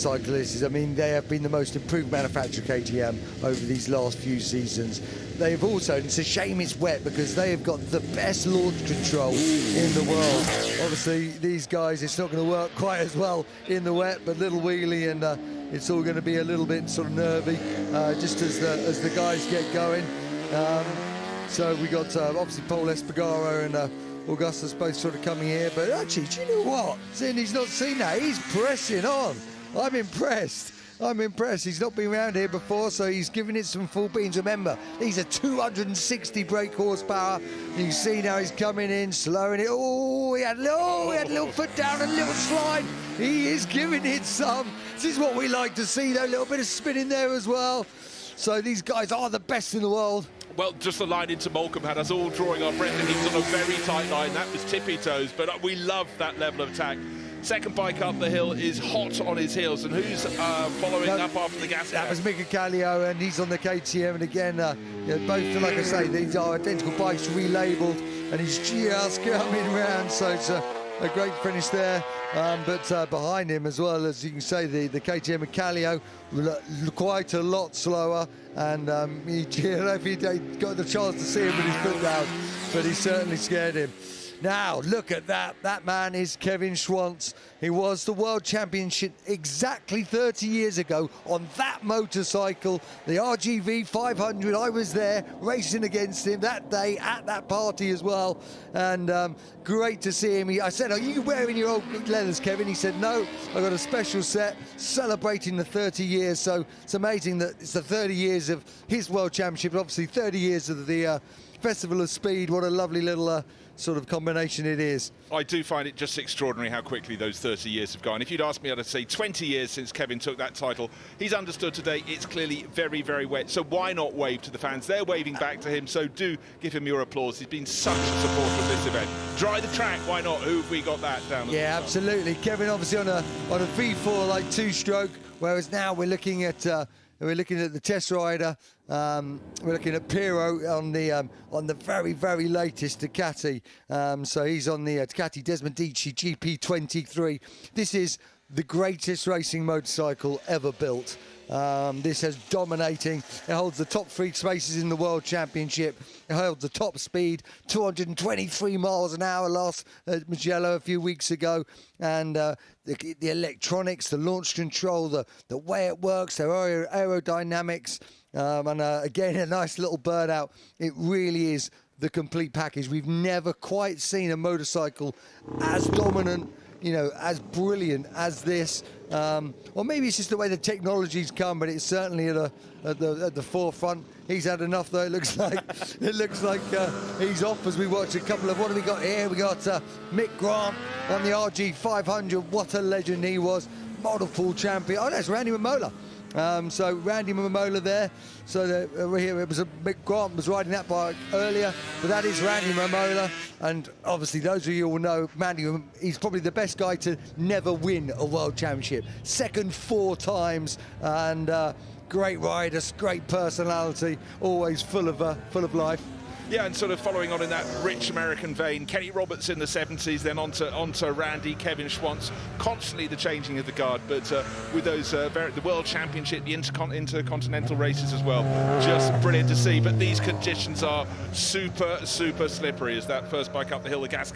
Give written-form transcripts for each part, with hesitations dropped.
Cyclists, I mean, they have been the most improved manufacturer KTM over these last few seasons. They've also, and it's a shame it's wet because they have got the best launch control in the world. Obviously, these guys, it's not going to work quite as well in the wet, but little wheelie and it's all going to be a little bit sort of nervy just as the guys get going. So we got obviously Paul Espargaro and Augustus both sort of coming here, but actually, do you know what? Seeing he's not seen that, he's pressing on. I'm impressed. He's not been around here before, so he's giving it some full beans. Remember, these are 260 brake horsepower. You can see now he's coming in, slowing it. Oh, he had a little foot down, a little slide. He is giving it some. This is what we like to see, though. A little bit of spin in there as well. So these guys are the best in the world. Well, just the line into Moulcom had us all drawing our breath, and he was on a very tight line. That was tippy-toes, but we love that level of attack. Second bike up the hill is hot on his heels, and who's following up after the gas? That was Mika Kallio, and he's on the KTM, and again, both, like I say, these are identical bikes relabeled, and he's just coming round, so it's a great finish there. But behind him as well, as you can say, the KTM and Kallio quite a lot slower, and he, I don't know if he got the chance to see him with his foot down, but he certainly scared him. Now, look at that. That man is Kevin Schwantz. He was the world championship exactly 30 years ago on that motorcycle, the RGV 500. I was there racing against him that day at that party as well. And great to see him. I said, are you wearing your old leathers, Kevin? He said, no, I got a special set celebrating the 30 years. So it's amazing that it's the 30 years of his world championship, obviously 30 years of the Festival of Speed. What a lovely little sort of combination it is. I do find it just extraordinary how quickly those 30 years have gone. If you'd asked me, I'd say 20 years since Kevin took that title. He's understood today it's clearly very, very wet, so why not wave to the fans? They're waving back to him, so do give him your applause. He's been such a supporter of this event. Dry the track, why not? Who have we got that down? Yeah, absolutely. Kevin obviously on a V4 like two-stroke, whereas now we're looking at the test rider. We're looking at Piero on the very, very latest Ducati. So he's on the Ducati Desmodici GP23. This is the greatest racing motorcycle ever built. This has dominating. It holds the top 3 spaces in the World Championship. It holds the top speed, 223 miles an hour last at Mugello a few weeks ago. And the electronics, the launch control, the way it works, their aerodynamics, and again, a nice little burnout. It really is the complete package. We've never quite seen a motorcycle as dominant, you know, as brilliant as this. Or maybe it's just the way the technology's come, but it's certainly at the forefront. He's had enough, though. It looks like he's off as we watch a couple of. What have we got here? We got Mick Grant on the RG 500. What a legend he was! Multiple champion. Oh, that's Randy Mamola. So Randy Mamola there. So here it was Mick Grant was riding that bike earlier, but that is Randy Mamola. And obviously, those of you will know, Randy, he's probably the best guy to never win a world championship. Second 4 times, and great rider, great personality, always full of life. Yeah, and sort of following on in that rich American vein, Kenny Roberts in the 70s, then onto Randy, Kevin Schwantz, constantly the changing of the guard, but with those the World Championship, the intercontinental races as well, just brilliant to see. But these conditions are super, super slippery as that first bike up the hill, the gas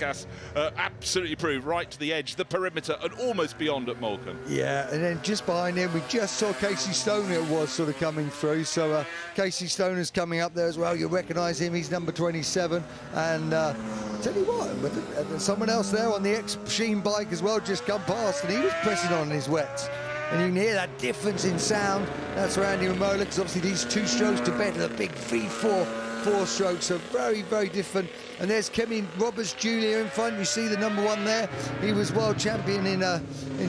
absolutely proved, right to the edge, the perimeter, and almost beyond at Moulcom. Yeah, and then just behind him, we just saw Casey Stoner was sort of coming through, so Casey Stoner's coming up there as well. You'll recognise him, he's number 27, and tell you what, but someone else there on the X-Sheen bike as well just come past, and he was pressing on in his wets, and you can hear that difference in sound. That's Randy Mamola, because obviously these 2 strokes to better the big V4 4 strokes are very, very different. And there's Kevin Roberts Jr. in front. You see the number 1 there. He was world champion in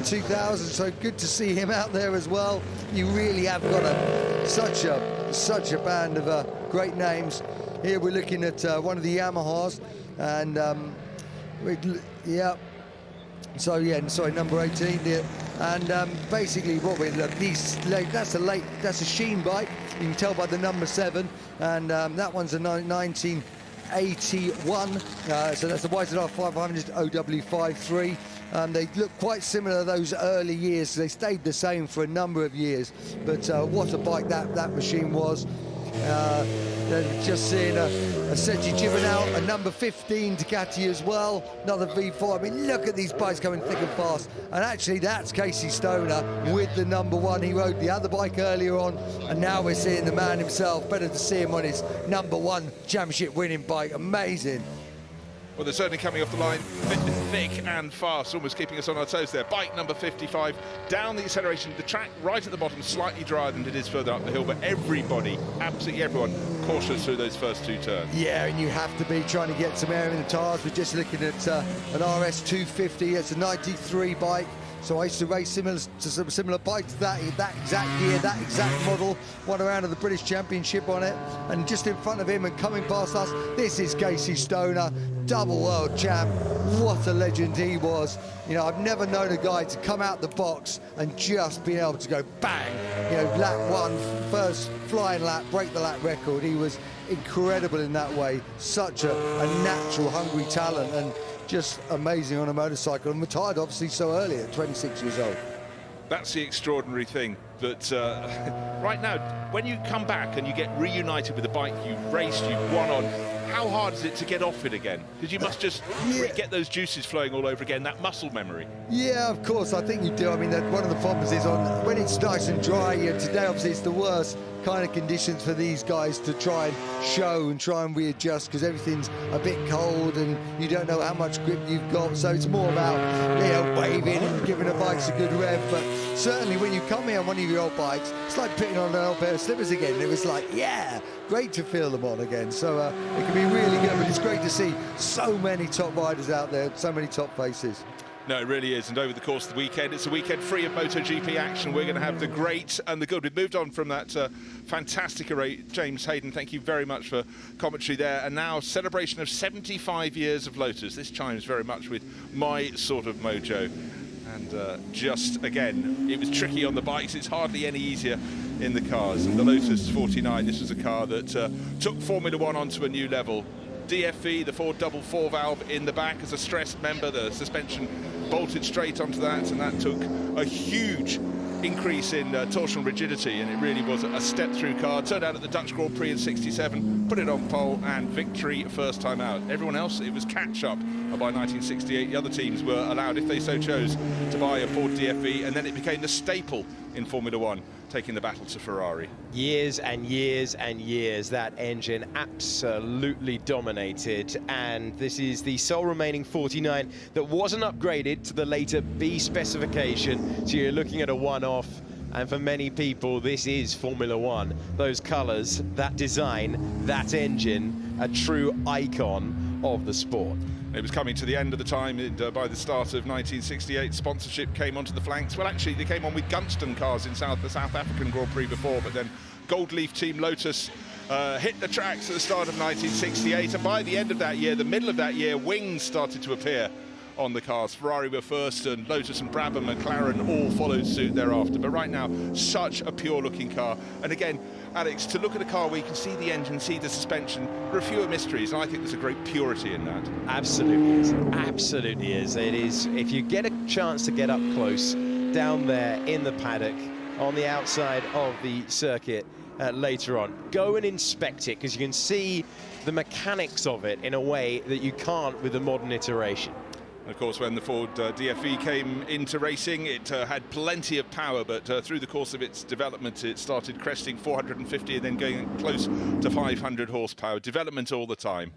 2000, so good to see him out there as well. You really have got such a band of great names. Here we're looking at one of the Yamahas, and yeah. So yeah, sorry, number 18 there, and basically what we look, that's a Sheen bike. You can tell by the number 7, and that one's a 1981. So that's the YZR 500 OW53. They look quite similar to those early years. They stayed the same for a number of years, but what a bike that machine was. Just seeing a Sergi Gibernau, a number 15 Ducati as well, another V4. I mean, look at these bikes coming thick and fast. And actually, that's Casey Stoner with the number 1. He rode the other bike earlier on, and now we're seeing the man himself. Better to see him on his number 1 championship winning bike. Amazing. Well, they're certainly coming off the line thick and fast, almost keeping us on our toes there. Bike number 55, down the acceleration, the track right at the bottom, slightly drier than it is further up the hill, but everybody, absolutely everyone, cautious through those first 2 turns. Yeah, and you have to be trying to get some air in the tyres. We're just looking at an RS 250. It's a 93 bike. So I used to race some similar bikes, that exact year, that exact model, won a round of the British Championship on it. And just in front of him and coming past us, this is Casey Stoner, double world champ. What a legend he was. You know, I've never known a guy to come out the box and just be able to go bang. You know, lap 1, first flying lap, break the lap record. He was incredible in that way. Such a natural, hungry talent, and just amazing on a motorcycle, and retired obviously so early at 26 years old. That's the extraordinary thing, that right now, when you come back and you get reunited with the bike you raced, you won on, how hard is it to get off it again? Because you must just get those juices flowing all over again, that muscle memory. Yeah, of course, I think you do. I mean, one of the problems is when it's nice and dry, today obviously it's the worst kind of conditions for these guys to try and show and try and readjust, because everything's a bit cold and you don't know how much grip you've got. So it's more about, waving and giving the bikes a good rev. But certainly when you come here on one of your old bikes, it's like putting on an old pair of slippers again. And it was like, yeah, great to feel them on again. So it can be really good, but it's great to see so many top riders out there, so many top faces. No, it really is. And over the course of the weekend, it's a weekend free of MotoGP action. We're going to have the great and the good. We've moved on from that fantastic array. James Hayden, thank you very much for commentary there. And now, celebration of 75 years of Lotus. This chimes very much with my sort of mojo. And just, again, it was tricky on the bikes. It's hardly any easier in the cars. And the Lotus 49, this was a car that took Formula One onto a new level. DFV, the Ford double 4-valve in the back as a stressed member, the suspension bolted straight onto that, and that took a huge increase in torsional rigidity, and it really was a step-through car. Turned out at the Dutch Grand Prix in '67, put it on pole, and victory first time out. Everyone else, it was catch-up by 1968. The other teams were allowed, if they so chose, to buy a Ford DFV, and then it became the staple in Formula One, taking the battle to Ferrari. Years and years and years, that engine absolutely dominated, and this is the sole remaining 49 that wasn't upgraded to the later B specification, so you're looking at a one-off. And for many people, this is Formula One. Those colours, that design, that engine, a true icon of the sport. It was coming to the end of the time, and by the start of 1968, sponsorship came onto the flanks. Well, actually, they came on with Gunston cars in the South African Grand Prix before, but then Gold Leaf Team Lotus hit the tracks at the start of 1968, and by the end of that year, the middle of that year, wings started to appear on the cars. Ferrari were first, and Lotus and Brabham, McLaren all followed suit thereafter. But right now, such a pure-looking car. And again, Alex, to look at a car where you can see the engine, see the suspension, there are fewer mysteries, and I think there's a great purity in that. Absolutely is. Absolutely is. It is. If you get a chance to get up close, down there in the paddock, on the outside of the circuit later on, go and inspect it, because you can see the mechanics of it in a way that you can't with the modern iteration. Of course, when the Ford DFV came into racing, it had plenty of power, but through the course of its development, it started cresting 450 and then going close to 500 horsepower. Development all the time.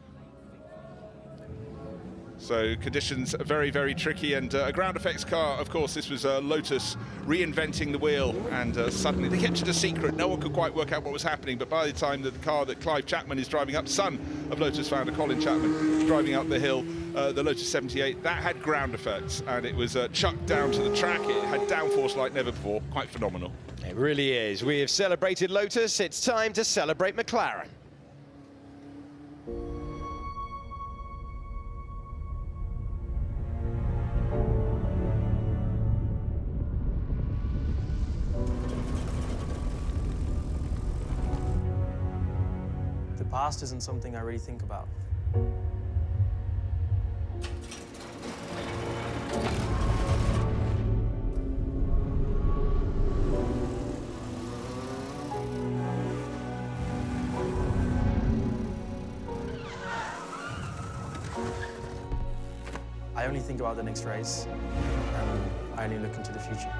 So conditions are very, very tricky, and a ground effects car, of course. This was Lotus reinventing the wheel, and suddenly they kept it a secret. No one could quite work out what was happening, but by the time that the car that Clive Chapman is driving up, son of Lotus founder Colin Chapman, driving up the hill, the Lotus 78, that had ground effects, and it was chucked down to the track. It had downforce like never before. Quite phenomenal. It really is. We have celebrated Lotus. It's time to celebrate McLaren. The past isn't something I really think about. only think about the next race, and I only look into the future.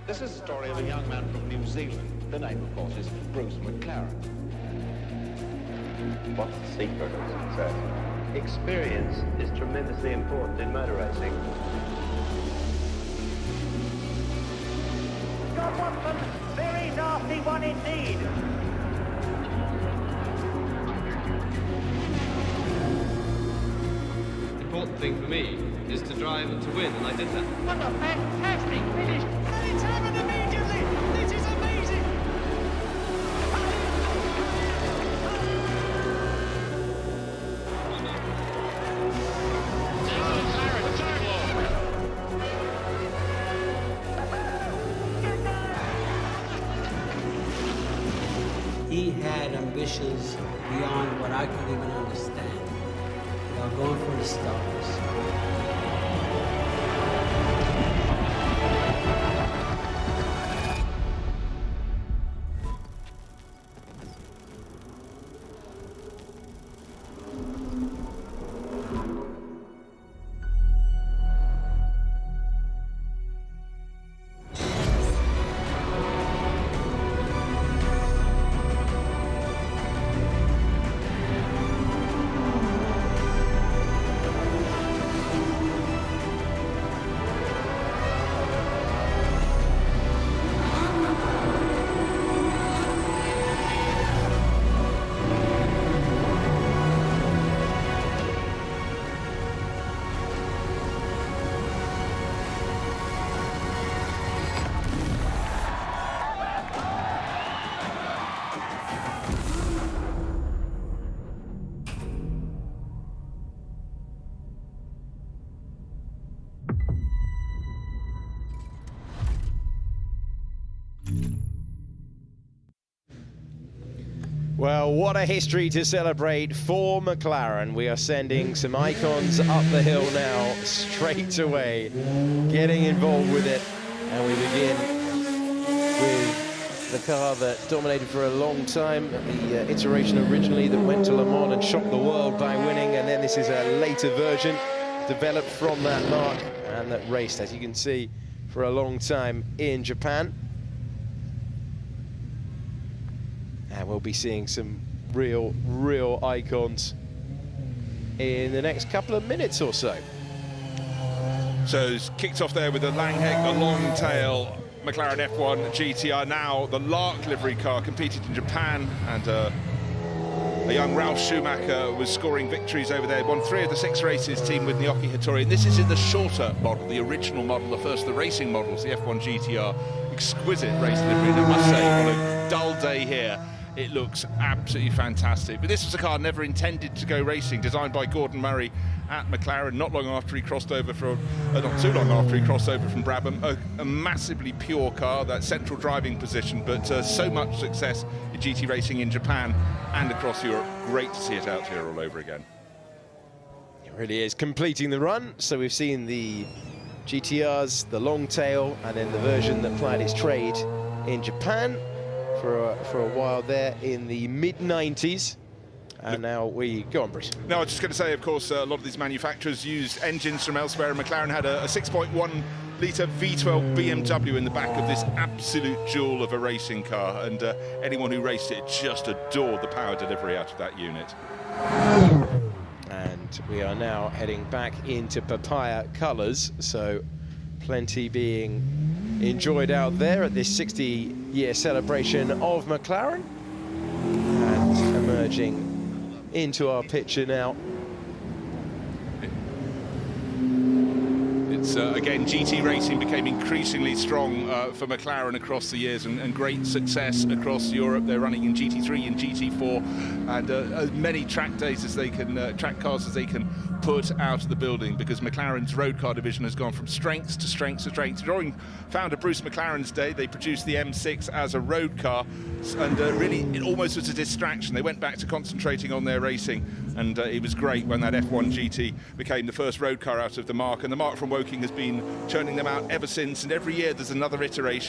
This is the story of a young man from New Zealand. The name, of course, is Bruce McLaren. What's the secret of success? Experience is tremendously important in motor racing. Got one from very nasty one indeed. The important thing for me is to drive and to win, and I did that. What a fantastic finish! And it's happened immediately! This is amazing! He had ambitions beyond what I could even understand. Going for the stars. Well, what a history to celebrate for McLaren. We are sending some icons up the hill now, straight away, getting involved with it. And we begin with the car that dominated for a long time, the iteration originally that went to Le Mans and shocked the world by winning, and then this is a later version developed from that mark and that raced, as you can see, for a long time in Japan. And we'll be seeing some real icons in the next couple of minutes or so. So it's kicked off there with the Langhek, the long tail McLaren F1 GTR. Now the Lark livery car competed in Japan, and a young Ralf Schumacher was scoring victories over there. Won 3 of the 6 races, teamed with Naoki Hattori. And this is in the shorter model, the original model, the first of the racing models, the F1 GTR. Exquisite race livery, and I must say, on a dull day here, it looks absolutely fantastic. But this was a car never intended to go racing, designed by Gordon Murray at McLaren not long after he crossed over from, not too long after he crossed over from Brabham. A massively pure car, that central driving position, but so much success in GT racing in Japan and across Europe. Great to see it out here all over again. It really is completing the run. So we've seen the GTRs, the long tail, and then the version that plied its trade in Japan for a while there in the mid-90s. And now we go on, Bruce. No, I was just going to say, of course, a lot of these manufacturers used engines from elsewhere, and McLaren had a 6.1-litre V12 BMW in the back of this absolute jewel of a racing car, and anyone who raced it just adored the power delivery out of that unit. And we are now heading back into papaya colours, so plenty being enjoyed out there at this 60-year celebration of McLaren. And emerging into our picture now. It's again, GT racing became increasingly strong for McLaren across the years, and great success across Europe. They're running in GT3 and GT4, and as many track days as they can, track cars as they can put out of the building, because McLaren's road car division has gone from strength to strength to strength. During founder Bruce McLaren's day, they produced the M6 as a road car, and really it almost was a distraction. They went back to concentrating on their racing, and it was great when that F1 GT became the first road car out of the mark, and the mark from Woking has been churning them out ever since, and every year there's another iteration.